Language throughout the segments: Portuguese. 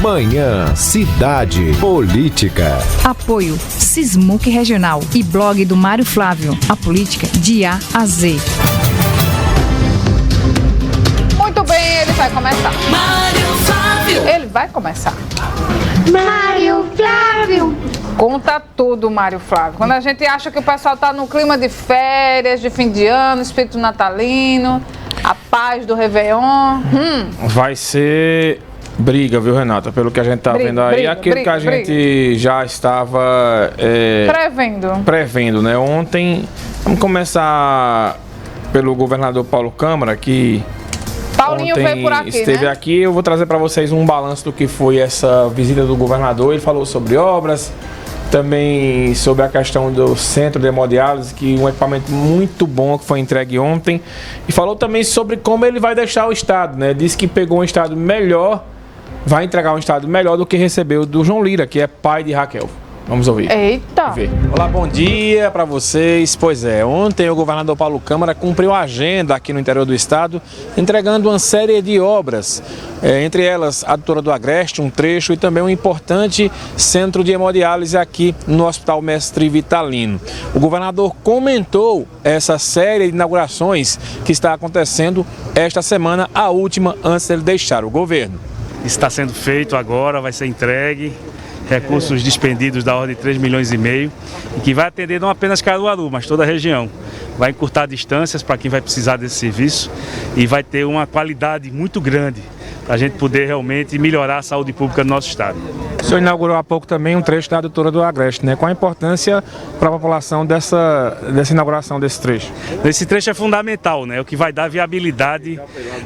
Manhã Cidade Política. Apoio Sismuc Regional e blog do Mário Flávio. A política de A a Z. Muito bem, ele vai começar. Mário Flávio. Ele vai começar. Mário Flávio. Conta tudo, Mário Flávio. Quando a gente acha que o pessoal está no clima de férias, de fim de ano, espírito natalino, a paz do Réveillon. Vai ser briga, viu, Renata? Pelo que a gente tá vendo aí, aquilo que a gente já estava prevendo, né? Ontem, vamos começar pelo governador Paulo Câmara, que Paulinho veio por aqui, esteve aqui. Eu vou trazer para vocês um balanço do que foi essa visita do governador. Ele falou sobre obras, também sobre a questão do centro de hemodiálise, que um equipamento muito bom que foi entregue ontem. E falou também sobre como ele vai deixar o estado, né? Disse que pegou um estado melhor, vai entregar um estado melhor do que recebeu do João Lira, que é pai de Raquel. Vamos ouvir. Eita! Olá, bom dia para vocês. Pois é, ontem o governador Paulo Câmara cumpriu a agenda aqui no interior do estado, entregando uma série de obras, entre elas a Doutora do Agreste, um trecho, e também um importante centro de hemodiálise aqui no Hospital Mestre Vitalino. O governador comentou essa série de inaugurações que está acontecendo esta semana, a última antes dele deixar o governo. Está sendo feito agora, vai ser entregue. Recursos despendidos da ordem de 3,5 milhões, e que vai atender não apenas Caruaru, mas toda a região. Vai encurtar distâncias para quem vai precisar desse serviço e vai ter uma qualidade muito grande para a gente poder realmente melhorar a saúde pública do nosso estado. O senhor inaugurou há pouco também um trecho da Doutora do Agreste, né? Qual a importância para a população dessa inauguração desse trecho? Esse trecho é fundamental, né? O que vai dar viabilidade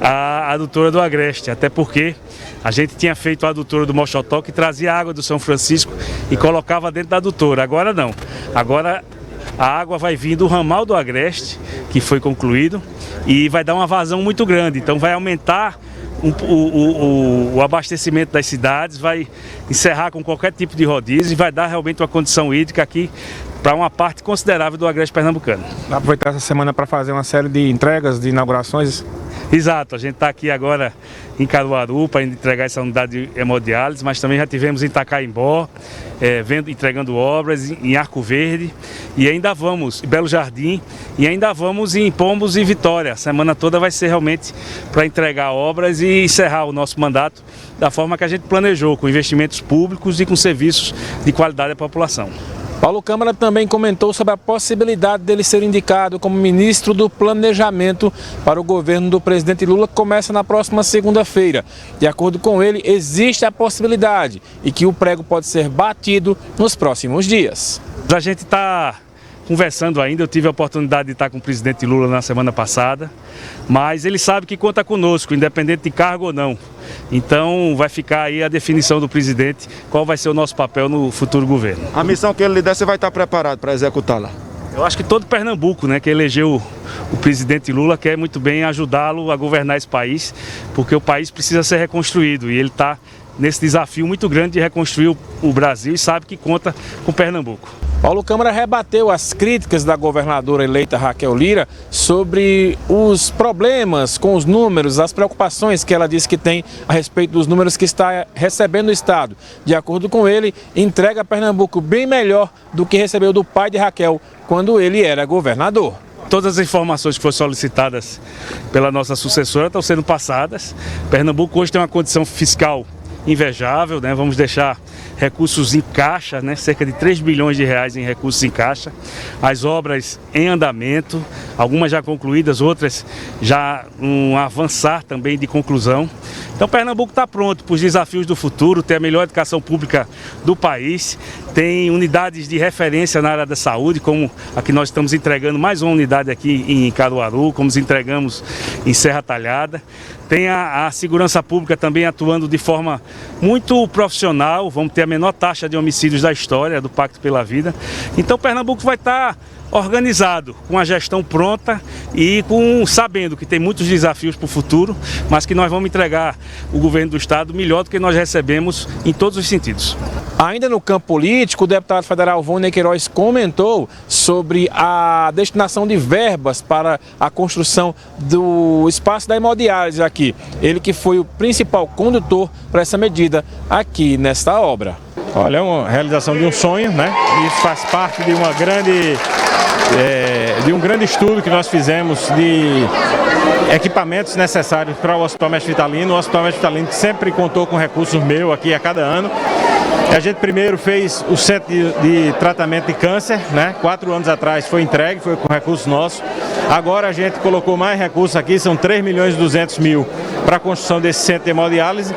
à Doutora do Agreste, até porque a gente tinha feito a adutora do Mochotó, que trazia água do São Francisco e colocava dentro da adutora. Agora não. Agora a água vai vir do ramal do Agreste, que foi concluído, e vai dar uma vazão muito grande. Então vai aumentar o abastecimento das cidades, vai encerrar com qualquer tipo de rodízio e vai dar realmente uma condição hídrica aqui para uma parte considerável do Agreste pernambucano. Vai aproveitar essa semana para fazer uma série de entregas, de inaugurações? Exato, a gente está aqui agora em Caruaru para entregar essa unidade de hemodiálise, mas também já tivemos em Itacaimbó, entregando obras, em Arco Verde, e ainda vamos em Belo Jardim, e ainda vamos em Pombos e Vitória. A semana toda vai ser realmente para entregar obras e encerrar o nosso mandato da forma que a gente planejou, com investimentos públicos e com serviços de qualidade à população. Paulo Câmara também comentou sobre a possibilidade dele ser indicado como ministro do Planejamento para o governo do presidente Lula, que começa na próxima segunda-feira. De acordo com ele, existe a possibilidade e que o prego pode ser batido nos próximos dias. A gente está conversando ainda, eu tive a oportunidade de estar com o presidente Lula na semana passada, mas ele sabe que conta conosco, independente de cargo ou não. Então vai ficar aí a definição do presidente, qual vai ser o nosso papel no futuro governo. A missão que ele lhe der, você vai estar preparado para executá-la? Eu acho que todo Pernambuco, né, que elegeu o presidente Lula, quer muito bem ajudá-lo a governar esse país, porque o país precisa ser reconstruído e ele está nesse desafio muito grande de reconstruir o Brasil e sabe que conta com Pernambuco. Paulo Câmara rebateu as críticas da governadora eleita Raquel Lira sobre os problemas com os números, as preocupações que ela disse que tem a respeito dos números que está recebendo o estado. De acordo com ele, entrega Pernambuco bem melhor do que recebeu do pai de Raquel quando ele era governador. Todas as informações que foram solicitadas pela nossa sucessora estão sendo passadas. Pernambuco hoje tem uma condição fiscal invejável, né? Vamos deixar recursos em caixa, né? Cerca de 3 bilhões de reais em recursos em caixa, as obras em andamento, algumas já concluídas, outras já um avançar também de conclusão. Então Pernambuco está pronto para os desafios do futuro, ter a melhor educação pública do país, tem unidades de referência na área da saúde, como a que nós estamos entregando mais uma unidade aqui em Caruaru, como entregamos em Serra Talhada. Tem a segurança pública também atuando de forma muito profissional, vamos ter a menor taxa de homicídios da história do Pacto pela Vida. Então Pernambuco vai estar organizado, com a gestão pronta e sabendo que tem muitos desafios para o futuro, mas que nós vamos entregar o governo do estado melhor do que nós recebemos em todos os sentidos. Ainda no campo político, o deputado federal Vônei Queiroz comentou sobre a destinação de verbas para a construção do espaço da hemodiálise aqui. Ele que foi o principal condutor para essa medida aqui nesta obra. Olha, é uma realização de um sonho, né? Isso faz parte de uma grande... de um grande estudo que nós fizemos de equipamentos necessários para o Hospital Mestre Vitalino. O Hospital Mestre Vitalino sempre contou com recursos meus aqui a cada ano. A gente primeiro fez o centro de tratamento de câncer, né? 4 anos atrás foi entregue, foi com recursos nossos. Agora a gente colocou mais recursos aqui, são 3.200.000 para a construção desse centro de hemodiálise.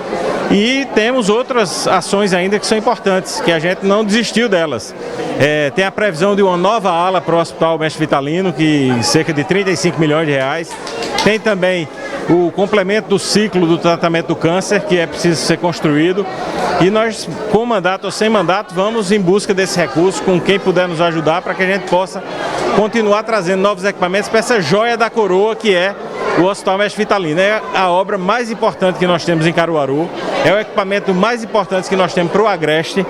E temos outras ações ainda que são importantes, que a gente não desistiu delas. Tem a previsão de uma nova ala para o Hospital Mestre Vitalino, que cerca de 35 milhões de reais. Tem também o complemento do ciclo do tratamento do câncer, que é preciso ser construído. E nós, com mandato ou sem mandato, vamos em busca desse recurso, com quem puder nos ajudar, para que a gente possa continuar trazendo novos equipamentos para essa joia da coroa que é o Hospital Mestre Vitalino. É a obra mais importante que nós temos em Caruaru, é o equipamento mais importante que nós temos para o Agreste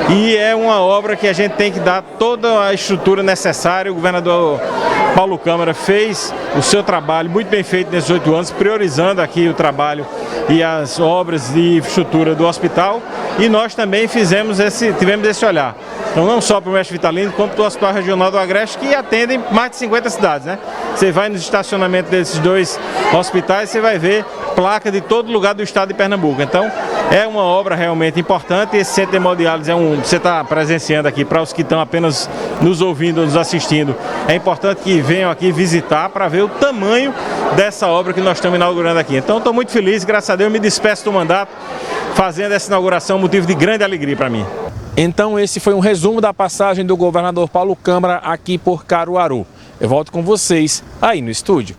e é uma obra que a gente tem que dar toda a estrutura necessária. O governador Paulo Câmara fez o seu trabalho muito bem feito nesses 8 anos, priorizando aqui o trabalho e as obras de infraestrutura do hospital, e nós também tivemos esse olhar. Então não só para o Mestre Vitalino, como para o Hospital Regional do Agreste, que atendem mais de 50 cidades, né? Você vai nos estacionamentos desses 2 hospitais, você vai ver placa de todo lugar do estado de Pernambuco. Então é uma obra realmente importante. Esse centro de hemodiálise você está presenciando aqui, para os que estão apenas nos ouvindo, nos assistindo, é importante que venham aqui visitar para ver o tamanho dessa obra que nós estamos inaugurando aqui. Então estou muito feliz, graças a Deus, me despeço do mandato, fazendo essa inauguração, motivo de grande alegria para mim. Então esse foi um resumo da passagem do governador Paulo Câmara aqui por Caruaru. Eu volto com vocês aí no estúdio.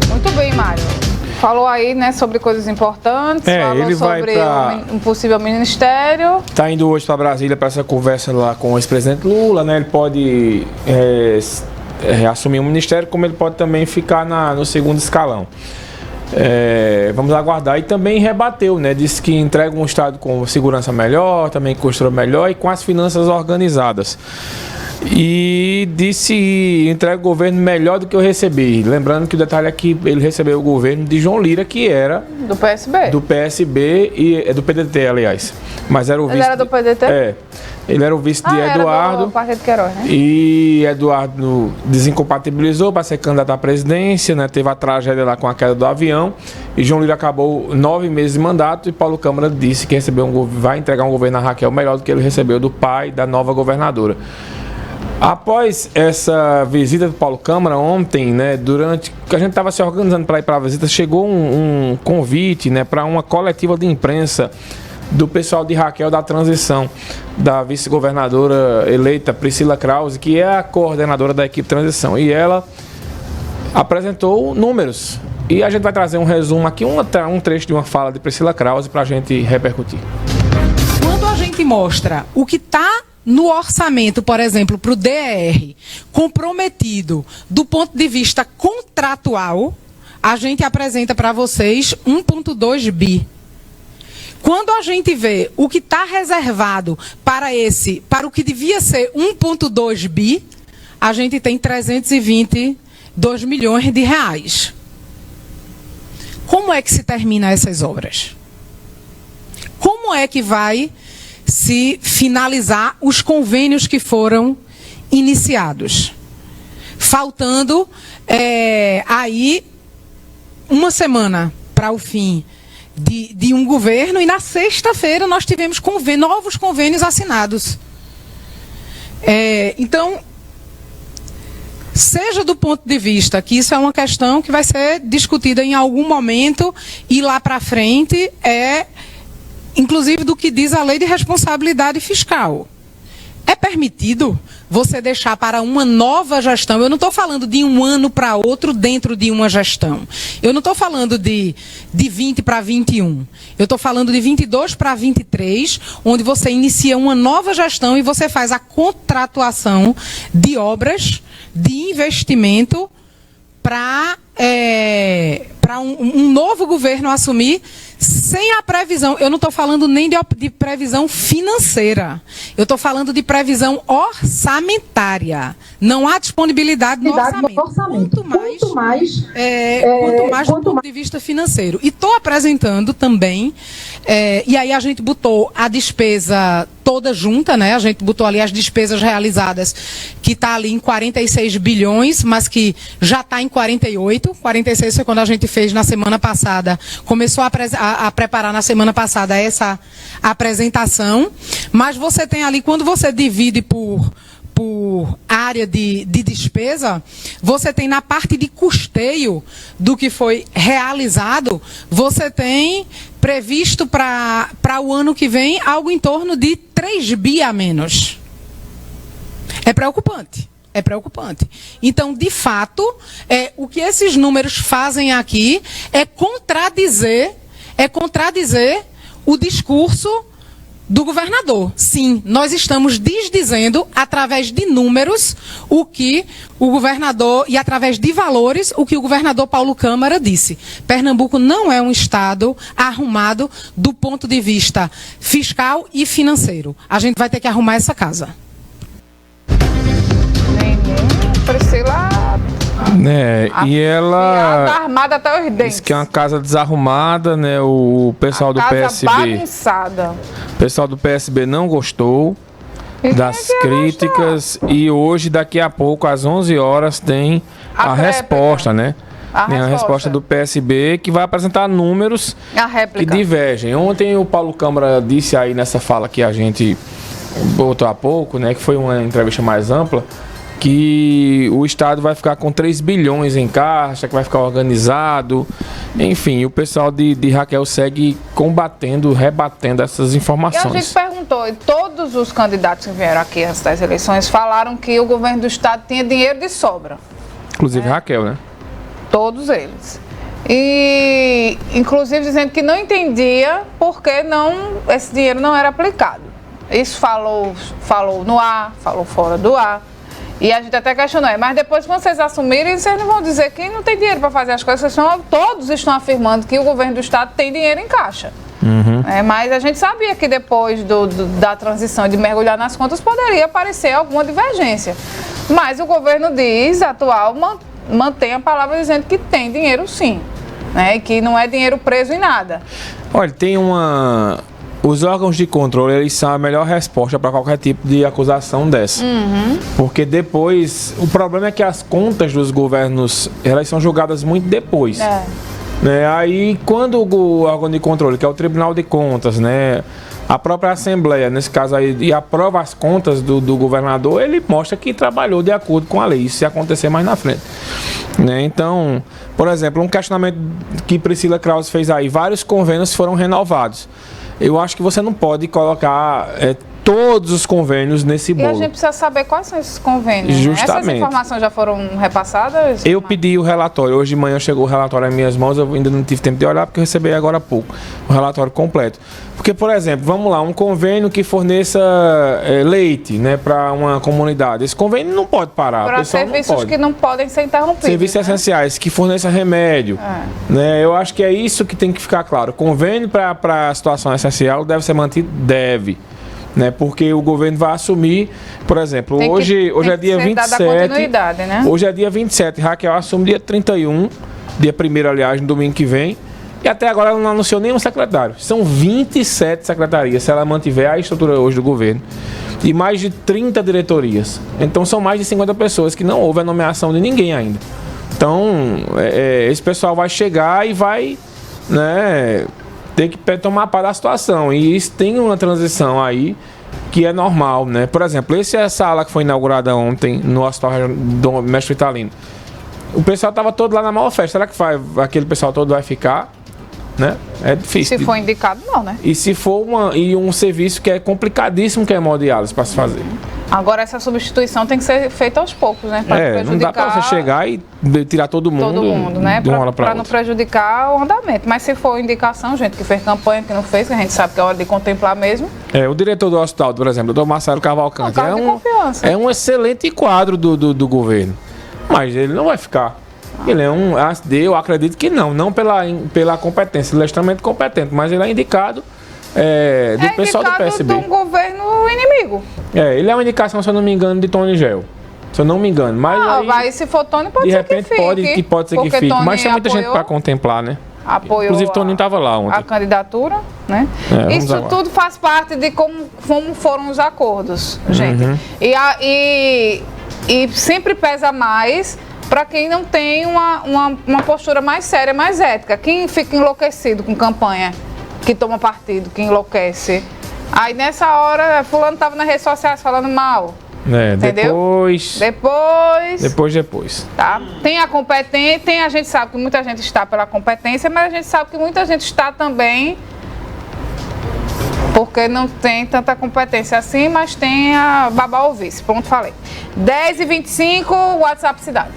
Muito bem, Mário. Falou aí, né, sobre coisas importantes, falou ele vai sobre pra... um possível ministério. Está indo hoje para Brasília para essa conversa lá com o ex-presidente Lula, né? Ele pode assumir um ministério, como ele pode também ficar no segundo escalão. Vamos aguardar. E também rebateu, né? Disse que entrega um estado com segurança melhor, também construiu melhor e com as finanças organizadas. E disse entrega o governo melhor do que eu recebi. Lembrando que o detalhe é que ele recebeu o governo de João Lira, que era do PSB. Do PSB e do PDT, aliás. Mas era o vice. Ele era do PDT? Ele era o vice de Eduardo. Era do Partido Queiroz, né? E Eduardo desincompatibilizou para ser candidato à presidência, né? Teve a tragédia lá com a queda do avião. E João Lira acabou 9 meses de mandato. E Paulo Câmara disse que vai entregar um governo a Raquel melhor do que ele recebeu do pai da nova governadora. Após essa visita do Paulo Câmara ontem, né, durante que a gente estava se organizando para ir para a visita, chegou um convite, né, para uma coletiva de imprensa do pessoal de Raquel da transição, da vice-governadora eleita Priscila Krause, que é a coordenadora da equipe de transição. E ela apresentou números. E a gente vai trazer um resumo aqui, um trecho de uma fala de Priscila Krause para a gente repercutir. Quando a gente mostra o que está no orçamento, por exemplo, para o DER, comprometido do ponto de vista contratual, a gente apresenta para vocês 1,2 bi. Quando a gente vê o que está reservado para o que devia ser 1,2 bi, a gente tem 322 milhões de reais. Como é que se termina essas obras? Como é que vai se finalizar os convênios que foram iniciados? Faltando aí uma semana para o fim de um governo, e na sexta-feira nós tivemos novos convênios assinados. Então, seja do ponto de vista que isso é uma questão que vai ser discutida em algum momento e lá para frente, inclusive do que diz a lei de responsabilidade fiscal. É permitido você deixar para uma nova gestão? Eu não estou falando de um ano para outro dentro de uma gestão. Eu não estou falando de 20 para 21. Eu estou falando de 22 para 23, onde você inicia uma nova gestão e você faz a contratuação de obras de investimento para um novo governo assumir sem a previsão. Eu não estou falando nem de previsão financeira. Eu estou falando de previsão orçamentária. Não há disponibilidade no orçamento. Quanto mais do ponto de vista financeiro. E estou apresentando também, e aí a gente botou a despesa toda junta, né? A gente botou ali as despesas realizadas, que está ali em 46 bilhões, mas que já está em 48. 46 foi quando a gente fez na semana passada, começou a preparar na semana passada essa apresentação. Mas você tem ali, quando você divide por área de despesa, você tem na parte de custeio do que foi realizado, você tem previsto para o ano que vem algo em torno de 3 bi a menos. É preocupante. É preocupante. Então, de fato, o que esses números fazem aqui é contradizer o discurso do governador. Sim, nós estamos desdizendo, através de números, o que o governador, e através de valores, o que o governador Paulo Câmara disse. Pernambuco não é um estado arrumado do ponto de vista fiscal e financeiro. A gente vai ter que arrumar essa casa. Priscila... E ela tá armada até os dentes. Diz que é uma casa desarrumada, né? O pessoal do PSB, bagunçada. O pessoal do PSB não gostou das críticas e hoje, daqui a pouco, às 11 horas, tem a resposta, né? Tem a resposta do PSB, que vai apresentar números que divergem. Ontem o Paulo Câmara disse aí nessa fala que a gente botou há pouco, né? Que foi uma entrevista mais ampla, que o Estado vai ficar com 3 bilhões em caixa, que vai ficar organizado. Enfim, o pessoal de Raquel segue combatendo, rebatendo essas informações. E a gente perguntou, e todos os candidatos que vieram aqui antes das eleições falaram que o governo do Estado tinha dinheiro de sobra. Inclusive Raquel, né? Todos eles. E, inclusive, dizendo que não entendia por que esse dinheiro não era aplicado. Isso falou no ar, falou fora do ar. E a gente até questionou, mas depois quando vocês assumirem, vocês não vão dizer que não tem dinheiro para fazer as coisas, todos estão afirmando que o governo do Estado tem dinheiro em caixa. Mas a gente sabia que depois da transição de mergulhar nas contas poderia aparecer alguma divergência. Mas o governo atual mantém a palavra dizendo que tem dinheiro sim, né? E que não é dinheiro preso em nada. Olha, os órgãos de controle, eles são a melhor resposta para qualquer tipo de acusação dessa. Porque depois, o problema é que as contas dos governos, elas são julgadas muito depois. Né? Aí, quando o órgão de controle, que é o Tribunal de Contas, né, a própria Assembleia, nesse caso aí, e aprova as contas do governador, ele mostra que trabalhou de acordo com a lei. Isso se acontecer mais na frente. Né? Então, por exemplo, um questionamento que Priscila Krause fez aí, vários convênios foram renovados. Eu acho que você não pode colocar todos os convênios nesse bolo. E a gente precisa saber quais são esses convênios. Justamente. Essas informações já foram repassadas? Eu pedi o relatório. Hoje de manhã chegou o relatório em minhas mãos. Eu ainda não tive tempo de olhar porque eu recebi agora há pouco o relatório completo. Porque, por exemplo, vamos lá, um convênio que forneça leite, né, para uma comunidade. Esse convênio não pode parar. Para serviços que não podem ser interrompidos. Serviços essenciais, que forneça remédio. Né, eu acho que é isso que tem que ficar claro. Convênio para a situação essencial deve ser mantido? Deve. Né, porque o governo vai assumir, por exemplo, hoje é dia 27. Né? Hoje é dia 27. Raquel assume dia 31, dia 1º, aliás, no domingo que vem. E até agora ela não anunciou nenhum secretário. São 27 secretarias, se ela mantiver a estrutura hoje do governo. E mais de 30 diretorias. Então são mais de 50 pessoas que não houve a nomeação de ninguém ainda. Então, esse pessoal vai chegar e vai, né, ter que tomar parte da situação. E isso tem uma transição aí que é normal, né? Por exemplo, essa sala que foi inaugurada ontem no Hospital do Mestre Vitalino. O pessoal estava todo lá na maior festa. Será que aquele pessoal todo vai ficar? Né? É difícil. Se for indicado, não, né? E se for um serviço que é complicadíssimo, que é hemodiálise para se fazer. Agora, essa substituição tem que ser feita aos poucos, né? Não dá para você chegar e tirar todo mundo, né? De uma hora para não prejudicar o andamento. Mas se for indicação, gente que fez campanha, que não fez, que a gente sabe que é hora de contemplar mesmo. O diretor do hospital, por exemplo, o Dr. Marcelo Cavalcante, é um excelente quadro do governo. Mas ele não vai ficar. Ele é eu acredito que não pela competência, ele é extremamente competente, mas ele é indicado do pessoal do PSB. De um governo inimigo. Ele é uma indicação, se eu não me engano, de Tony Gel. Se eu não me engano. Mas aí se for Tony, pode de ser repente que fique. pode ser que fique. Tony Mas tem muita gente para contemplar, né? Apoiou Inclusive, Toninho estava lá ontem. A candidatura, né? Isso tudo faz parte de como foram os acordos, gente. E sempre pesa mais para quem não tem uma postura mais séria, mais ética. Quem fica enlouquecido com campanha, que toma partido, que enlouquece. Aí nessa hora, fulano estava nas redes sociais falando mal. Entendeu? Depois. Tá? Tem a competência, a gente sabe que muita gente está pela competência, mas a gente sabe que muita gente está também porque não tem tanta competência assim, mas tem a babá ou vice. Pronto, falei. 10h25, WhatsApp Cidade.